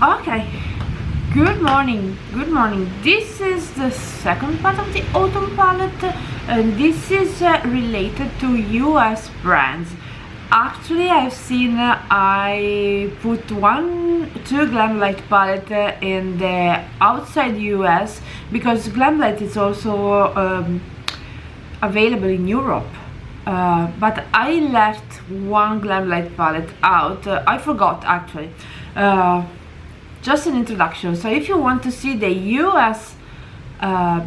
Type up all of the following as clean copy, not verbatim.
Okay, good morning, good morning. This is the second part of the autumn palette, and this is related to US brands. Actually, I've seen I put two Glamlight palette in the outside US because Glamlight is also available in Europe. But I left one Glamlight palette out. I forgot actually. Just an introduction. So if you want to see the US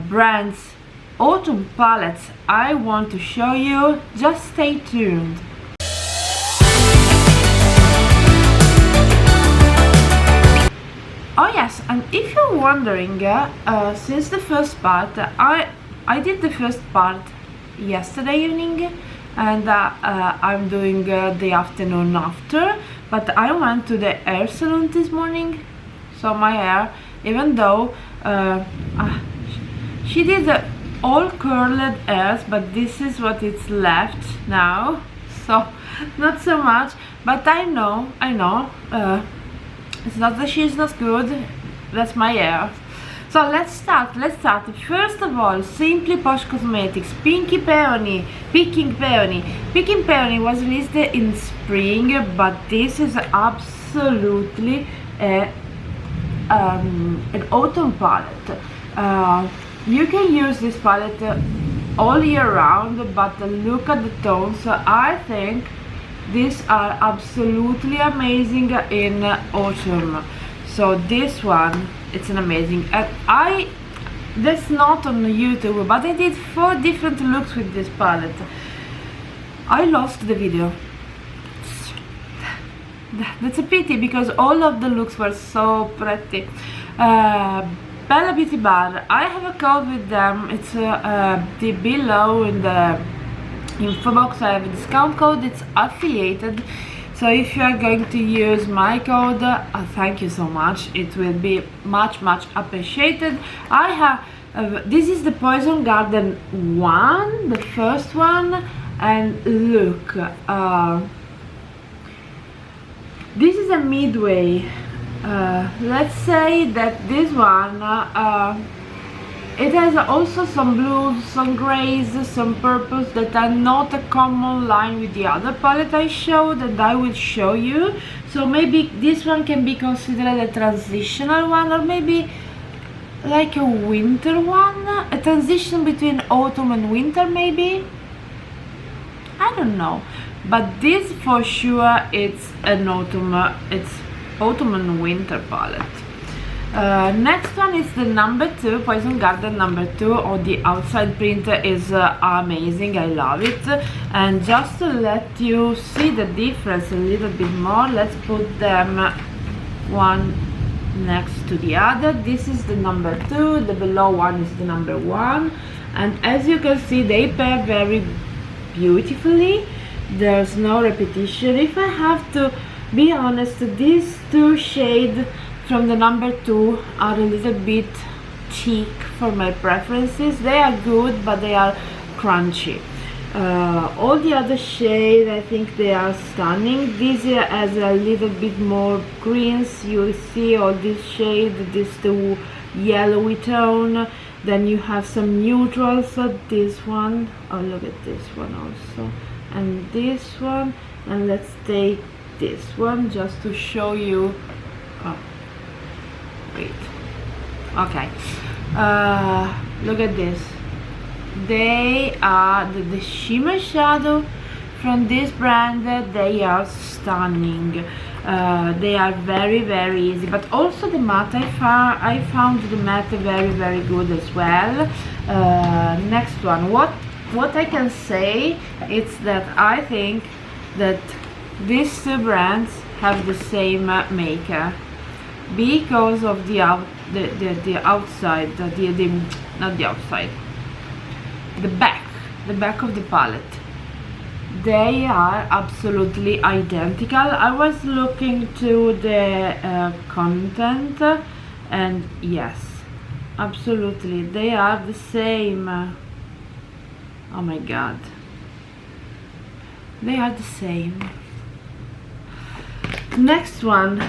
brands autumn palettes I want to show you, just stay tuned. Oh yes, and if you're wondering, since the first part, I did the first part yesterday evening, and I'm doing the afternoon after, but I went to the hair salon this morning. So my hair, even though she did all curled hairs, but this is what it's left now, so not so much, but I know it's not that she's not good, that's my hair. So let's start. First of all, Simply Posh Cosmetics, Pinky Peony. Picking Peony was released in spring, but this is absolutely an autumn palette. You can use this palette all year round, but look at the tones. I think these are absolutely amazing in autumn. So this one, it's an amazing, and that's not on YouTube, but I did 4 different looks with this palette. I lost the video. That's a pity because all of the looks were so pretty. Bellabeautebar, I have a code with them. It's the below in the info box. I have a discount code. It's affiliated, so if you are going to use my code, thank you so much. It will be much appreciated. I have this is the Poison Garden one, the first one, and look, this is a midway. Let's say that this one it has also some blues, some grays, some purples that are not a common line with the other palette I showed and I will show you. So maybe this one can be considered a transitional one, or maybe like a winter one, a transition between autumn and winter maybe. I don't know, but this for sure it's an autumn, it's autumn and winter palette. Next one is the number 2, Poison Garden number 2. On the outside print is amazing, I love it. And just to let you see the difference a little bit more, let's put them one next to the other. This is the number 2, the below one is the number 1, and as you can see they pair very beautifully. There's no repetition. If I have to be honest, these 2 shades from the number 2 are a little bit cheap for my preferences. They are good, but they are crunchy. All the other shades, I think they are stunning. This has a little bit more greens. You see all this shade, this the yellowy tone. Then you have some neutrals. So this one, oh look at this one also, and this one, and let's take this one just to show you. Oh, wait, okay, look at this. They are the shimmer shadow from this brand. They are stunning. They are very easy, but also the matte, I found the matte very good as well. Next one, what I can say is that I think that these 2 brands have the same maker because of the outside, not the outside, the back of the palette. They are absolutely identical. I was looking to the content, and yes, absolutely they are the same. Oh my god, they are the same. Next one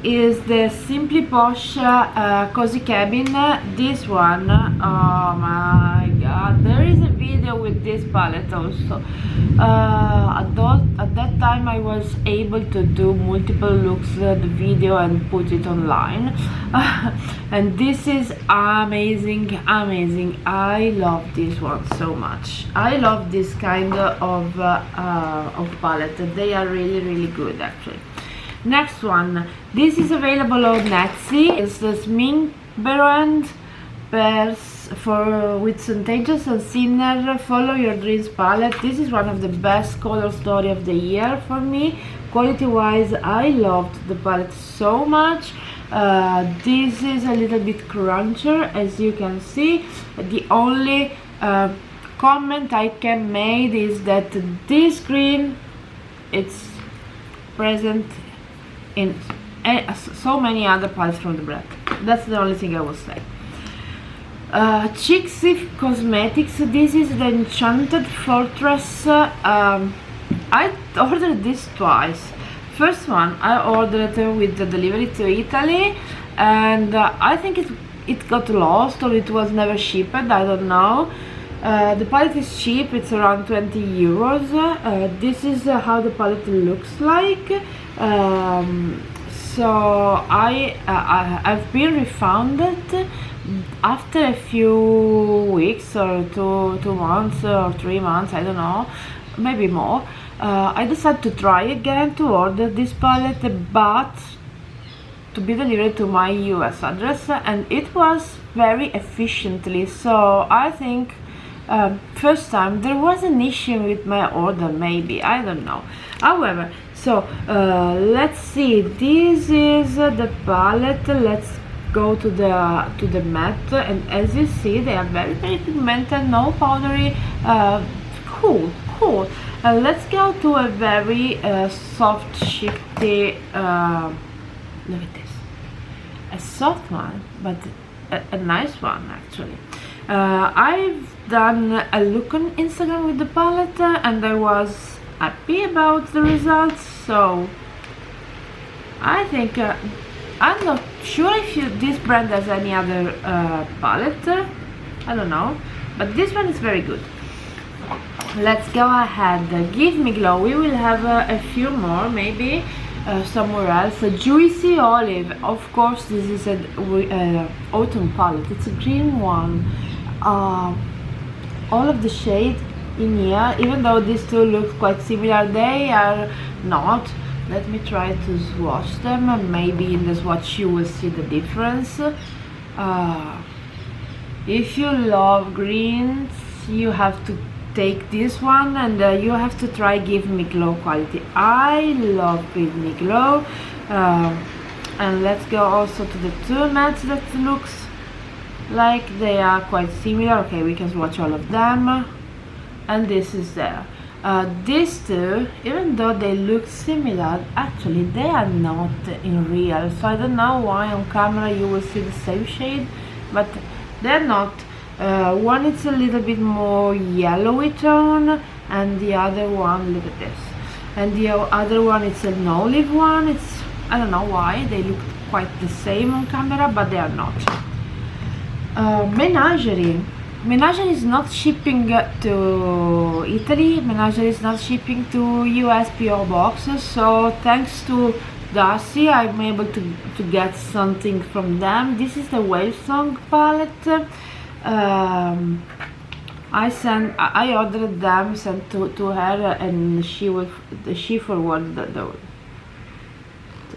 is the Simply Posh Cozy Cabin. This one, oh my god, there is a video with this palette also. At that time I was able to do multiple looks, the video, and put it online. And this is amazing, amazing. I love this one so much. I love this kind of palette. They are really, really good actually. Next one, this is available on Etsy. It's the Smink brand with Contagious and Sinner Follow Your Dreams palette. This is one of the best color story of the year for me. Quality wise, I loved the palette so much. This is a little bit crunchier, as you can see. The only comment I can make is that this green, it's present in so many other palettes from the brand. That's the only thing I will say. Cheeksif Cosmetics. This is the Enchanted Fortress. I ordered this twice. First one I ordered with the delivery to Italy, and I think it got lost or it was never shipped. I don't know. The palette is cheap. It's around 20 euros. This is how the palette looks like. So I've been refunded after a few weeks or two months or 3 months, I don't know, maybe more. I decided to try again to order this palette, but to be delivered to my US address, and it was very efficiently. So I think first time there was an issue with my order, maybe, I don't know. However, so let's see, this is the palette. Let's go to the matte, and as you see, they are very, very pigmented, no powdery. Cool. Let's go to a very soft, shifty, look at this, a soft one, but a nice one actually. I've done a look on Instagram with the palette, and I was happy about the results. So I think I'm not sure if this brand has any other palette, I don't know, but this one is very good. Let's go ahead, Give Me Glow. We will have a few more, maybe somewhere else. A Juicy Olive, of course. This is an autumn palette. It's a green one. All of the shade in here, even though these two look quite similar, they are not. Let me try to swatch them, and maybe in the swatch you will see the difference. If you love greens, you have to take this one, and you have to try Give Me Glow quality. I love Give Me Glow. And let's go also to the two mattes that looks like they are quite similar. Okay, we can swatch all of them, and this is there. These two, even though they look similar, actually they are not in real, so I don't know why on camera you will see the same shade, but they're not. One is a little bit more yellowy tone, and the other one, look at this, and the other one is an olive one. It's, I don't know why they look quite the same on camera, but they are not. Menagerie. Menagerie is not shipping to Italy. Menagerie is not shipping to US PO boxes, so thanks to Darcy I'm able to get something from them. This is the Wave Song palette. I ordered them, sent to her, and she forwarded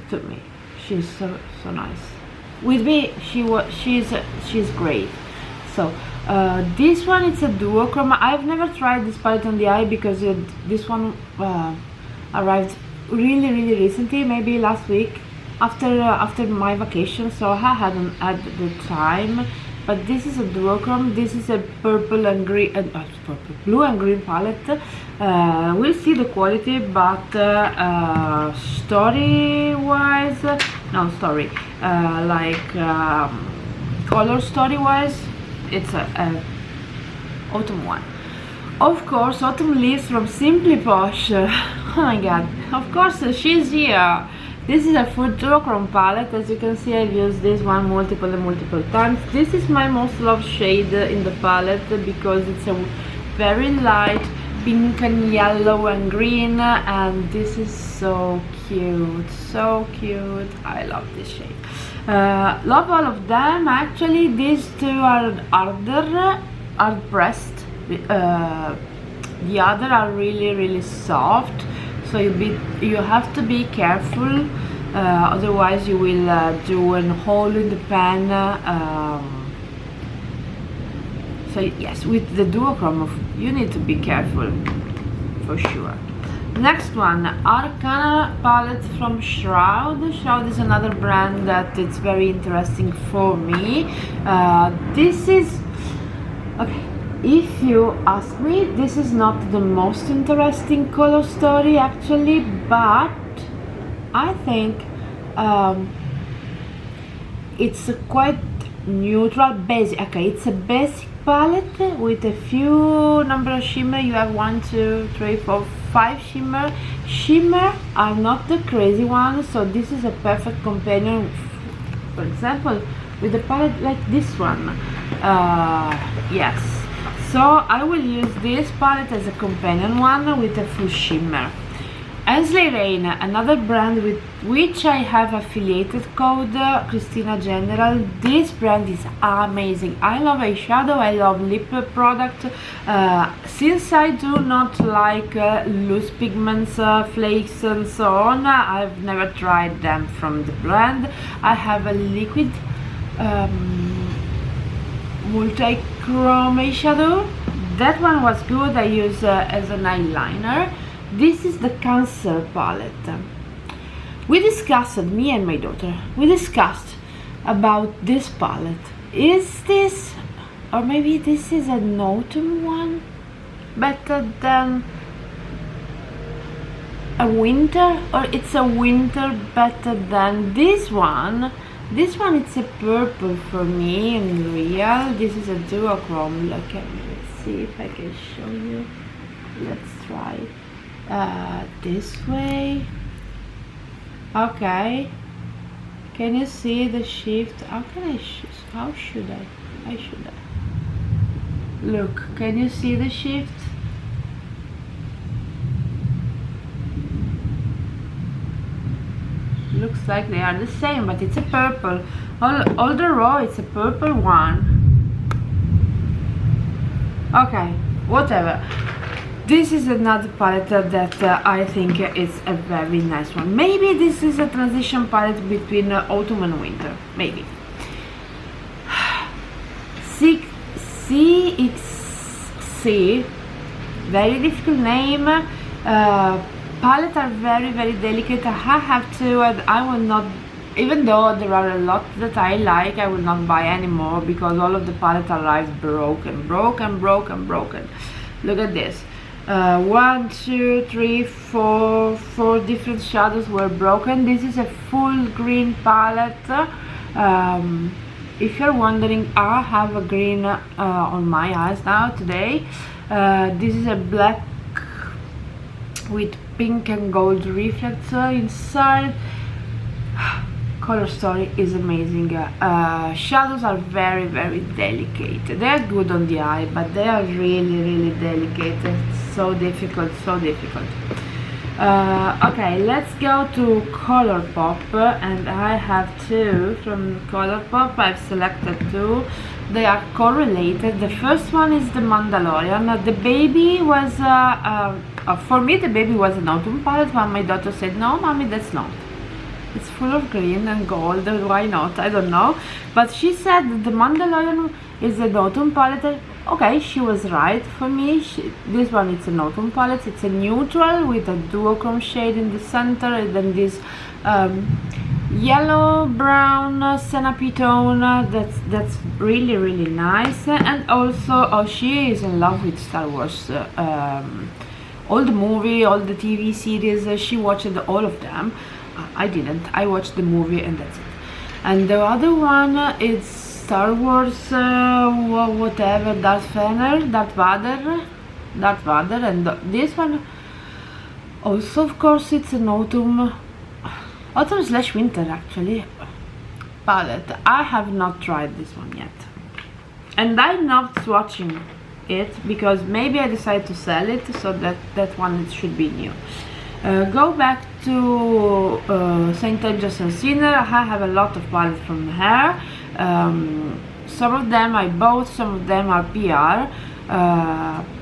to me. She's so nice. With me, she's great. So this one, it's a duochrome. I've never tried this palette on the eye because this one arrived really recently, maybe last week after my vacation, so I hadn't had the time. But this is a duochrome. This is a purple and green, blue and green palette. We'll see the quality, but story-wise, color story-wise, it's a autumn one. Of course, Autumn Leaves from Simply Posh. Oh my god, of course she's here. This is a full duochrome palette. As you can see, I've used this one multiple times. This is my most loved shade in the palette because it's a very light pink and yellow and green, and this is so cute, so cute. I love this shade. Love all of them. Actually, these two are harder, hard pressed. The other are really soft, so you have to be careful, otherwise you will do a hole in the pen. So yes, with the duochrome you need to be careful for sure. Next one, Arcana palette from Shroud. Shroud is another brand that it's very interesting for me. This is okay. If you ask me, this is not the most interesting color story actually, but I think it's a quite neutral, basic. Okay, it's a basic palette with a few number of shimmer. You have 1, 2, 3, 4, 5 shimmer. Shimmer are not the crazy ones, so this is a perfect companion, for example, with a palette like this one. Yes. So I will use this palette as a companion one with a full shimmer. Hensley Rain, another brand with which I have affiliated code, CRISTINAGENERAL. This brand is amazing. I love eyeshadow, I love lip product. Since I do not like loose pigments, flakes and so on, I've never tried them from the brand. I have a liquid multi-chrome eyeshadow. That one was good. I use as an eyeliner. This is the Cancer palette. We discussed, me and my daughter, we discussed about this palette. Is this, or maybe this is an autumn one, better than a winter, or it's a winter better than this one? This one, it's a purple for me in real. This is a duochrome. Look at me. Let's see if I can show you. Let's try this way. Okay. Can you see the shift? How can I? How should I? Look. Can you see the shift? Looks like they are the same, but it's a purple. All the row, it's a purple one. Okay, whatever. This is another palette that I think is a very nice one. Maybe this is a transition palette between autumn and winter. Maybe. CXC, very difficult name. Palettes are very delicate. I have to, and I will not, even though there are a lot that I like, I will not buy anymore because all of the palette arrives broken. Look at this. 1, 2, 3, 4 different shadows were broken. This is a full green palette. If you're wondering, I have a green on my eyes now today. This is a black with pink and gold reflects inside. Color story is amazing. Shadows are very delicate. They are good on the eye, but they are really delicate. It's so difficult. Okay, let's go to Colourpop, and I have two from Colourpop. I've selected two. They are correlated. The first one is the Mandalorian. The baby was for me the baby was an autumn palette, but my daughter said, no mommy, that's not, it's full of green and gold, why not, I don't know, but she said that the Mandalorian is an autumn palette. Okay, she was right. For me, this one, it's an autumn palette. It's a neutral with a duochrome shade in the center, and then this yellow brown senna tone. That's really nice. And also, she is in love with Star Wars. All the movie, all the TV series, she watched all of them. I didn't. I watched the movie and that's it. And the other one is Star Wars, whatever, Darth Vader, and this one also, of course, it's an autumn. autumn slash winter actually palette. I have not tried this one yet, and I'm not swatching it because maybe I decide to sell it, so that one it should be new. Go back to St. Angel's and Sinner. I have a lot of palettes from her. Some of them I bought, some of them are PR.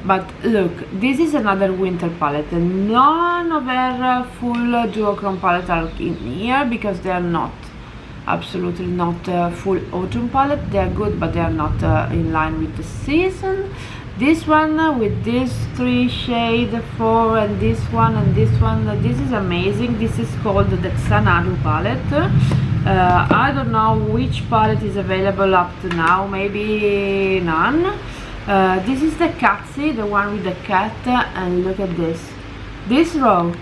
But look, this is another winter palette, and none of her full duochrome palettes are in here because they are not, absolutely not full autumn palette. They are good, but they are not in line with the season. This one with these 3 shades, 4, and this one and this one, this is amazing. This is called the Xanadu palette. I don't know which palette is available up to now, maybe none. This is the Catsy, the one with the cat, and look at this row,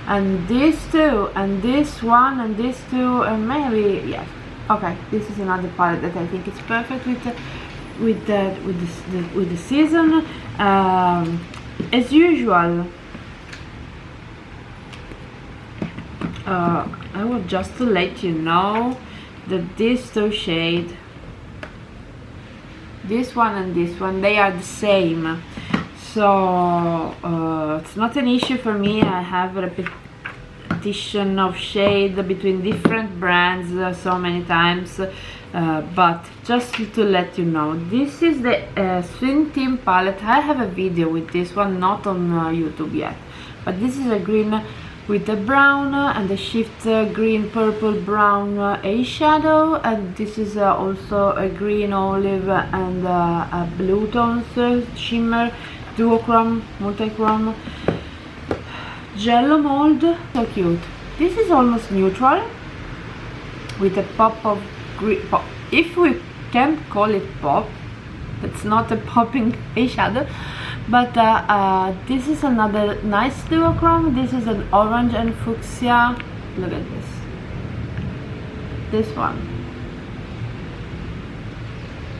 and these two, and this one, and these two, and maybe, yes, okay, this is another palette that I think is perfect with the season. As usual, I will just to let you know that these 2 shades, this one and this one, they are the same, so it's not an issue for me. I have a repetition of shade between different brands so many times, but just to let you know, this is the Swing Team palette. I have a video with this one, not on YouTube yet, but this is a green with the brown and the shift green, purple, brown eyeshadow, and this is also a green, olive, and a blue tones shimmer, duochrome, multichrome, jello mold. So cute. This is almost neutral with a pop of green, pop, if we can call it pop. It's not a popping eyeshadow, but this is another nice duochrome. This is an orange and fuchsia. Look at this one.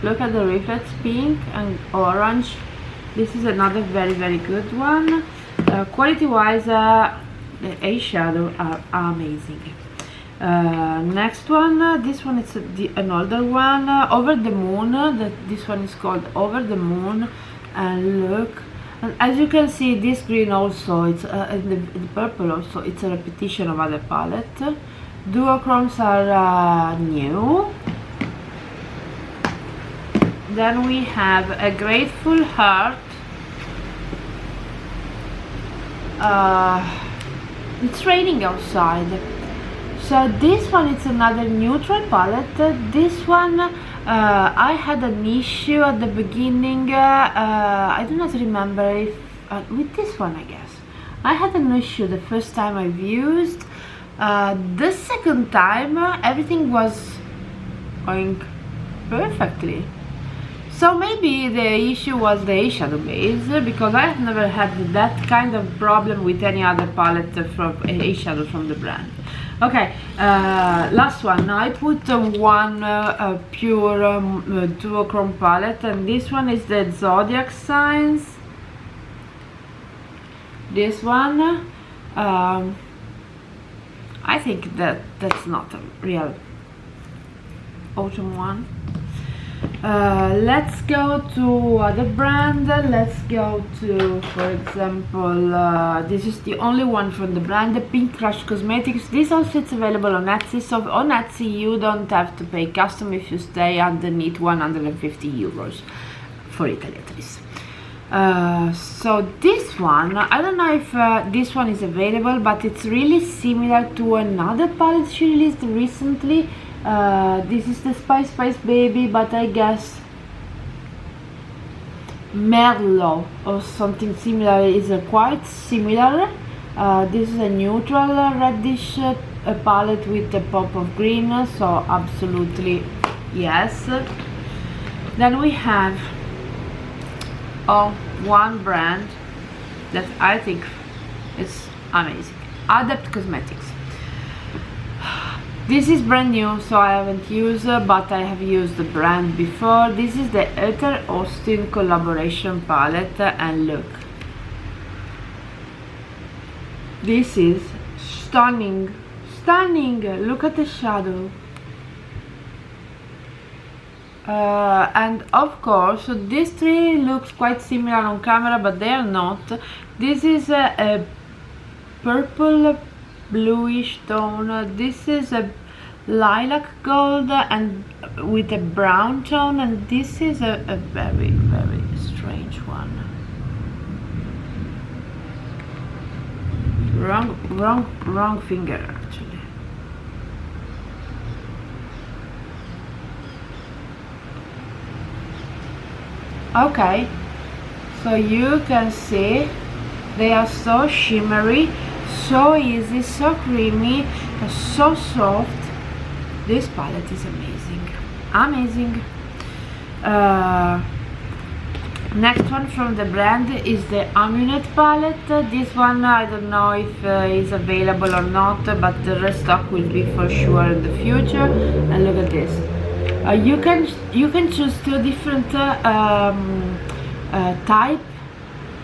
Look at the reflex, pink and orange. This is another very good one. Quality wise, the eyeshadow are amazing. Next one, this one is an older one, Over the Moon. This one is called Over the Moon, and look, and as you can see, this green also, it's and the purple also, it's a repetition of other palette. Duochromes are new. Then we have a Grateful Heart. It's raining outside. So this one, it's another neutral palette. This one, I had an issue at the beginning. I do not remember if with this one, I guess I had an issue the first time I've used. The second time, everything was going perfectly. So maybe the issue was the eyeshadow base, because I have never had that kind of problem with any other palette from eyeshadow from the brand. Okay, last one. I put one pure duochrome palette, and this one is the Zodiac Signs. This one, I think that's not a real autumn one. Let's go to other brand. Let's go to, for example, this is the only one from the brand, the Pink Crush Cosmetics. This also is available on Etsy, so on Etsy you don't have to pay custom if you stay underneath 150 euros for Italy at least. So this one, I don't know if this one is available, but it's really similar to another palette she released recently. This is the Spice Baby, but I guess Merlot or something similar is quite similar. This is a neutral reddish palette with a pop of green, so absolutely yes. Then we have one brand that I think is amazing, Adept Cosmetics. This is brand new, so I haven't used, but I have used the brand before. This is the Ecker Austin collaboration palette, and look, this is stunning stunning. Look at the shadow. And of course these three looks quite similar on camera, but they are not. This is a purple bluish tone. This is a lilac gold and with a brown tone, and this is a very strange one. Wrong finger actually. Okay, so you can see they are so shimmery, so easy, so creamy, so soft. This palette is amazing. Next one from the brand is the Amulet palette. This one I don't know if is available or not, but the restock will be for sure in the future. And look at this. You can choose two different type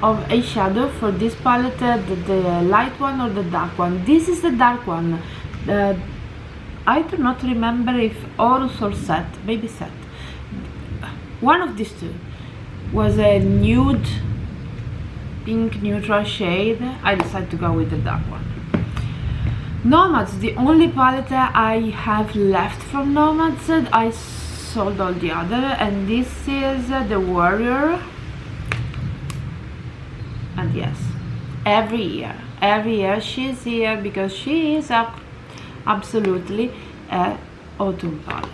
of eyeshadow for this palette, the light one or the dark one. This is the dark one. I do not remember if Horus or Set, maybe Set. One of these two was a nude pink neutral shade. I decided to go with the dark one. Nomads, the only palette I have left from Nomads. I sold all the other, and this is the Warrior. And yes, every year she's here because she is absolutely a autumn palette.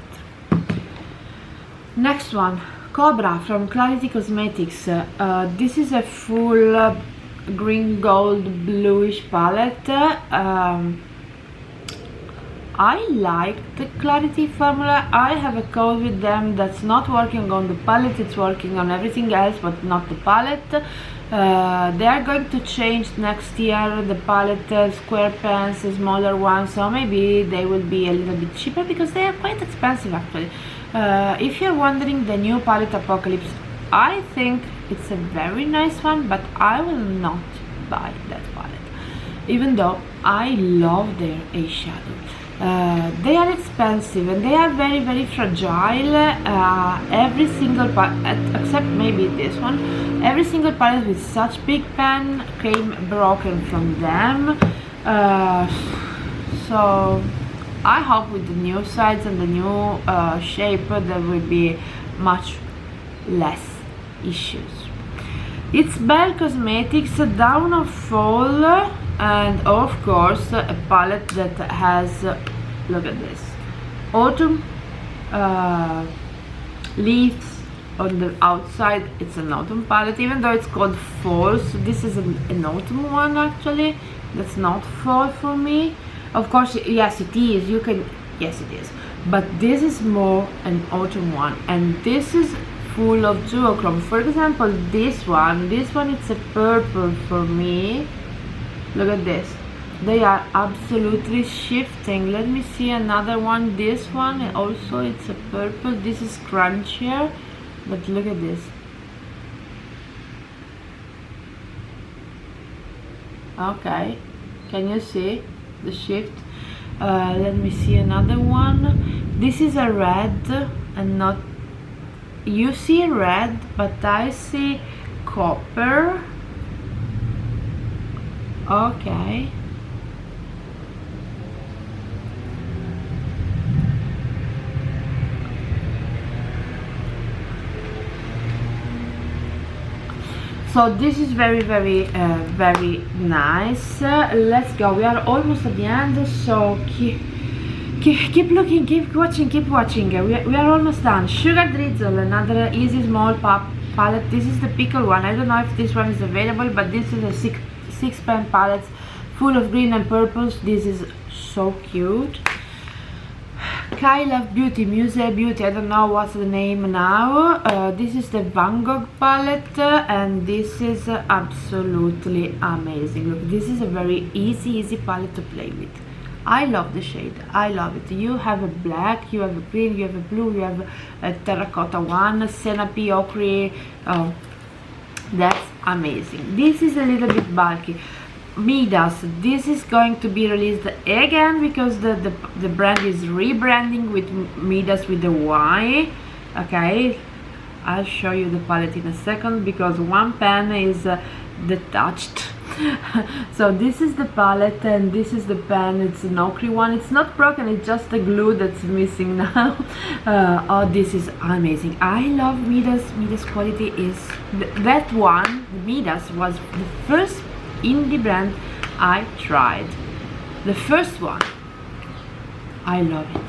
Next one, Cobra from Clarity Cosmetics. This is a full green gold bluish palette. I like the Clarity formula. I have a code with them that's not working on the palette, it's working on everything else but not the palette. They are going to change next year the palette, square pens, smaller ones, so maybe they will be a little bit cheaper because they are quite expensive actually. If you're wondering, the new palette Apocalypse, I think it's a very nice one, but I will not buy that palette, even though I love their eyeshadow. They are expensive and they are very fragile. Every single palette, except maybe this one, every single palette with such big pen came broken from them. So I hope with the new sides and the new shape there will be much less issues. It's Belle Cosmetics Down of Fall, and of course a palette that has, look at this, autumn leaves on the outside. It's an autumn palette, even though it's called fall, so this is an autumn one actually. That's not fall for me. Of course, yes it is, you can, yes it is, but this is more an autumn one, and this is full of duochrome. For example, this one it's a purple for me. Look at this, they are absolutely shifting. Let me see another one. This one also, it's a purple. This is crunchier, but look at this. Okay, can you see the shift? Let me see another one. This is a red, and not, you see red, but I see copper. Okay, so this is very nice. Let's go, we are almost at the end, so keep looking, keep watching. We are almost done. Sugar Drizzle, another easy small palette. This is the pickle one. I don't know if this one is available, but this is a six pen palette full of green and purples. This is so cute. Kai Love Beauty, Muse Beauty, I don't know what's the name now. This is the Van Gogh palette, and this is absolutely amazing. Look, this is a very easy palette to play with. I love the shade, I love it. You have a black, you have a green, you have a blue, you have a terracotta one, Senape, ochre. Oh, that's amazing. This is a little bit bulky. Midas. This is going to be released again because the brand is rebranding with Midas with the Y. Okay, I'll show you the palette in a second because one pen is detached. So this is the palette and this is the pen. It's an ochre one. It's not broken, it's just the glue that's missing now. Oh, this is amazing. I love Midas. Midas quality is that one. Midas was the first indie brand I tried, the first one. I love it.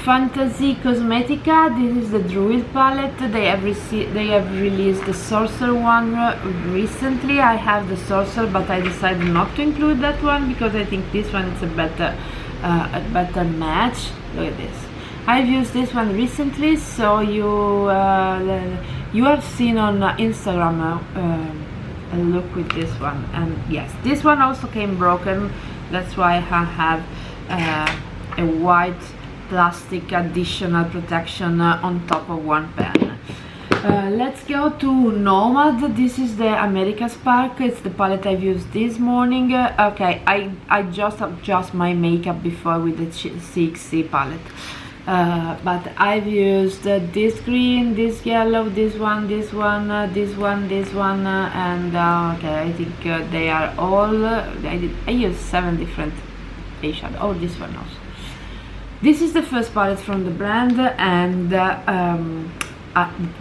Fantasy Cosmetica. This is the Druid palette. They have released the Sorcerer one recently. I have the Sorcerer, but I decided not to include that one because I think this one is a better match. Look at this. I've used this one recently, so you have seen on Instagram a look with this one. And yes, this one also came broken. That's why I have a white plastic additional protection on top of one pen. Let's go to Nomad. This is the America Spark. It's the palette I've used this morning. Okay, I just adjust my makeup before with the Cheeksif palette. But I've used this green, this yellow, this one, this one, this one, this one, and okay, I think they are all. I used 7 different eyeshadow. Oh, this one also. This is the first palette from the brand and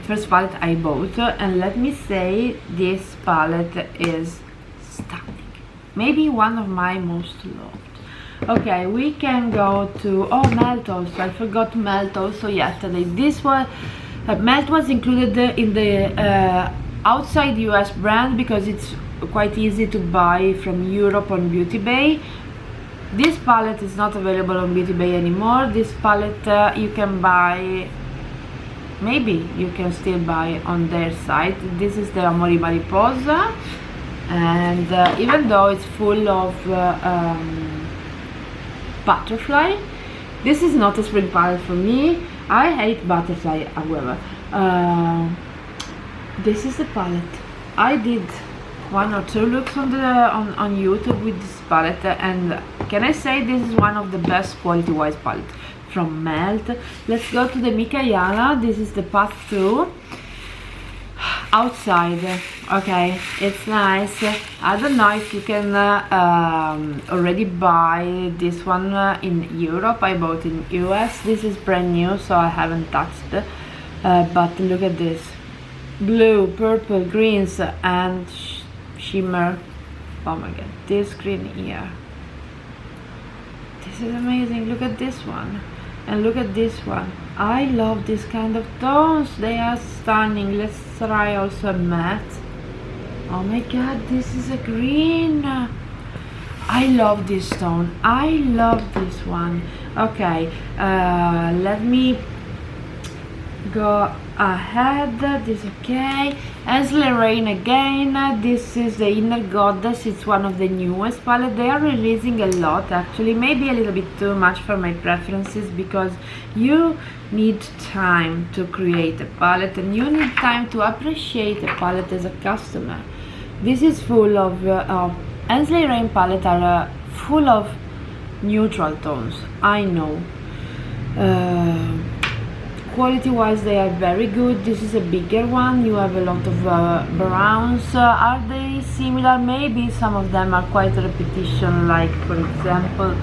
first palette I bought, and let me say this palette is stunning. Maybe one of my most loved. Okay, we can go to Melt also. I forgot Melt also yesterday. This one, Melt was included in the outside US brand because it's quite easy to buy from Europe on Beauty Bay. This palette is not available on Beauty Bay anymore. This palette you can buy, maybe you can still buy on their site. This is the Amori Mariposa, and even though it's full of butterfly, this is not a spring palette for me. I hate butterfly, however. This is the palette. I did 1 or 2 looks on YouTube with this palette, and can I say this is one of the best quality wise palette from Melt. Let's go to the Mikayana. This is the Path 2 outside. Okay, it's nice. I don't know if you can already buy this one in Europe. I bought in EOS. This is brand new, so I haven't touched it, but look at this. Blue, purple, greens and shimmer. Oh my god, this green here, this is amazing. Look at this one and look at this one. I love this kind of tones, they are stunning. Let's try also a matte. Oh my god, this is a green. I love this tone, I love this one. Okay, let me go ahead. This is okay. Laurent again. This is the Inner Goddess. It's one of the newest palette. They are releasing a lot, actually, maybe a little bit too much for my preferences, because you need time to create a palette and you need time to appreciate a palette as a customer. This is full of Laurent palette are full of neutral tones, I know. Quality wise they are very good. This is a bigger one. You have a lot of browns. Are they similar? Maybe some of them are quite a repetition, like for example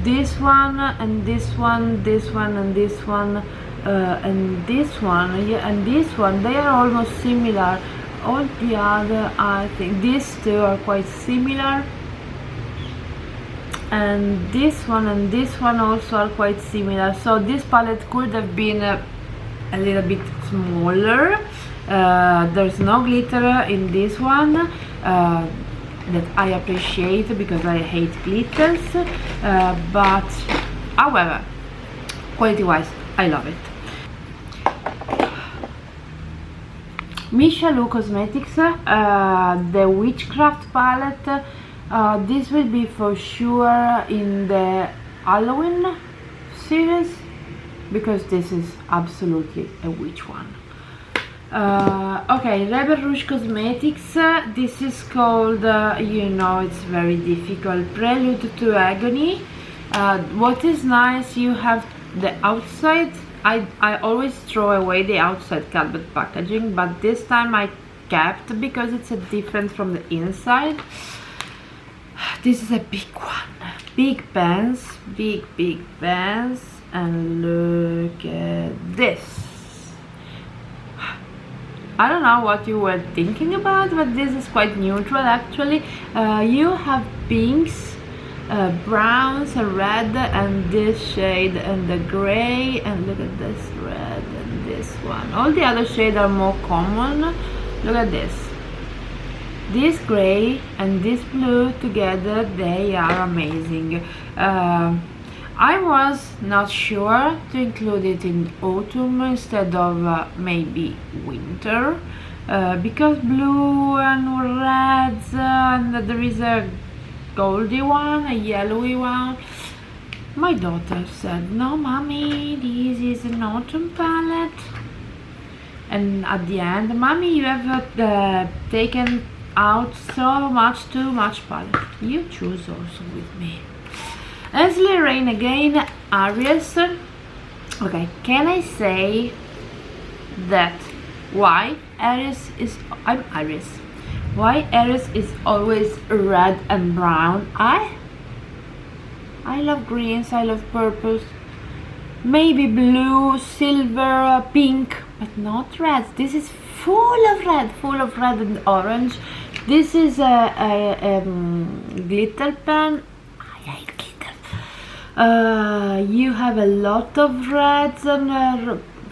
this one and this one, this one and this one, and this one, yeah, and this one. They are almost similar. All the other, I think these two are quite similar, and this one and this one also are quite similar. So this palette could have been a little bit smaller. There's no glitter in this one, that I appreciate because I hate glitters, but however, quality wise I love it. Michelou Cosmetics, the Witchcraft palette. This will be for sure in the Halloween series, because this is absolutely a witch one. Okay, Rebel Rouge Cosmetics. This is called, you know, it's very difficult, Prelude to Agony. What is nice, you have the outside. I always throw away the outside cardboard packaging, but this time I kept because it's a different from the inside. This is a big one, big pens, big pens, and look at this. I don't know what you were thinking about, but this is quite neutral actually. You have pinks, browns, a red, and this shade, and the gray, and look at this red and this one. All the other shades are more common. Look at this. This gray and this blue together, they are amazing. I was not sure to include it in autumn instead of maybe winter, because blue and reds, and there is a goldy one, a yellowy one. My daughter said, "No, mommy, this is an autumn palette." And at the end, "Mommy, you have taken out so much, too much palette. You choose also with me." Leslie Rain again, Aries. Okay, can I say that why Aries is, I'm Aries, why Aries is always red and brown? I love greens, I love purples, maybe blue, silver, pink, but not reds. This is full of red and orange. This is a glitter pen. I hate glitter. You have a lot of reds and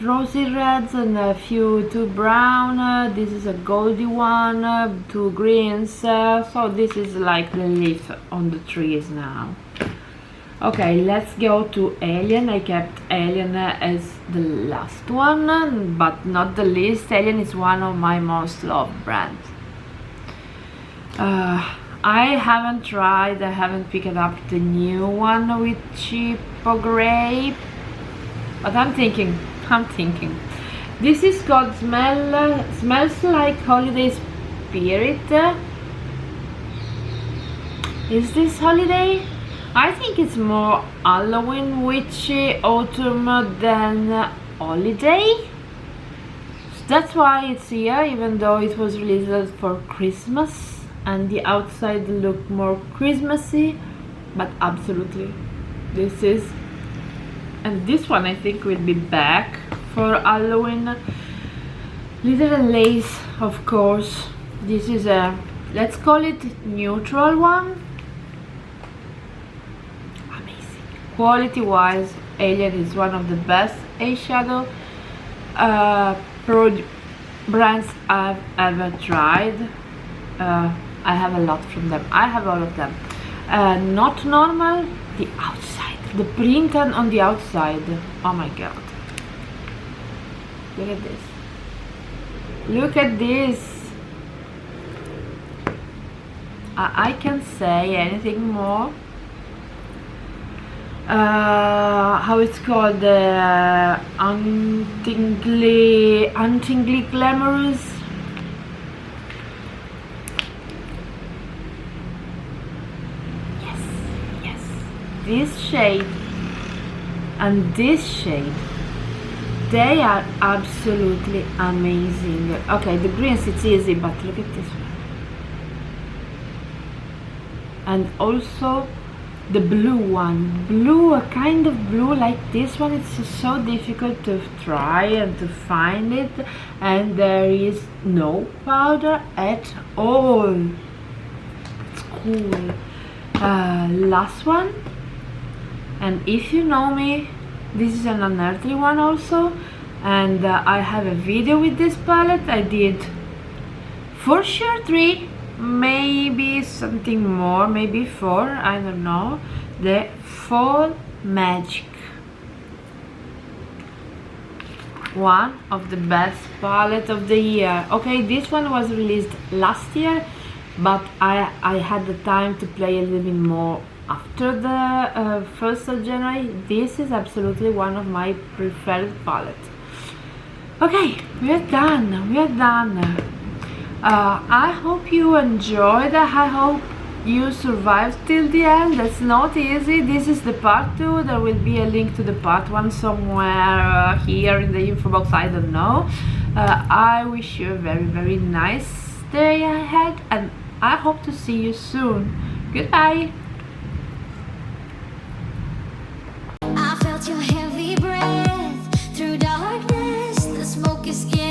rosy reds and a few too brown. This is a goldy one, two greens. So this is like the leaf on the trees now. Okay, let's go to Alien. I kept Alien as the last one, but not the least. Alien is one of my most loved brands. I haven't tried, I haven't picked up the new one with cheap gray, but I'm thinking. This is called Smells Like Holiday Spirit. Is this holiday? I think it's more Halloween, witchy, autumn than holiday. So that's why it's here, even though it was released for Christmas and the outside looked more Christmassy, but absolutely this is, and this one I think will be back for Halloween. Little lace, of course. This is a, let's call it neutral one. Quality wise, Alien is one of the best eyeshadow brands I've ever tried. I have a lot from them. I have all of them. Not normal, the outside, the print on the outside. Oh my god. Look at this. Look at this. I can't say anything more. How it's called, untingly Glamorous. Yes, this shade and this shade, they are absolutely amazing. Okay, the greens it's easy, but look at this one. And also the blue one, a kind of blue like this one. It's so difficult to try and to find it, and there is no powder at all. It's cool. Last one, and if you know me, this is an unearthly one also, and I have a video with this palette. I did for sure 3, maybe something more, maybe 4, I don't know. The Fall Magic, one of the best palette of the year. Okay, this one was released last year, but I had the time to play a little bit more after the 1st of January. This is absolutely one of my preferred palettes. Okay, we are done. We are done. I hope you enjoyed. I hope you survived till the end. That's not easy. This is the part 2. There will be a link to the part 1 somewhere here in the info box. I don't know. I wish you a very nice day ahead, and I hope to see you soon. Goodbye.